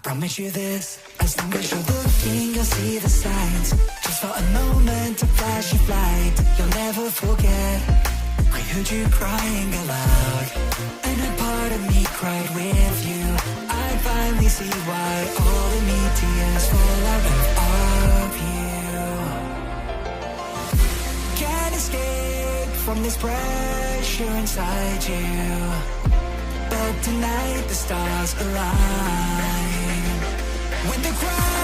Promise you this, as long as you're looking, you'll see the signs. Just for a moment, a flash of light, you'll never forget. I heard you crying aloud, and a part of me cried with you. I finally see why all the meteors fall out of you. Can't escape from this pressure inside you, but tonight the stars align. When the crowd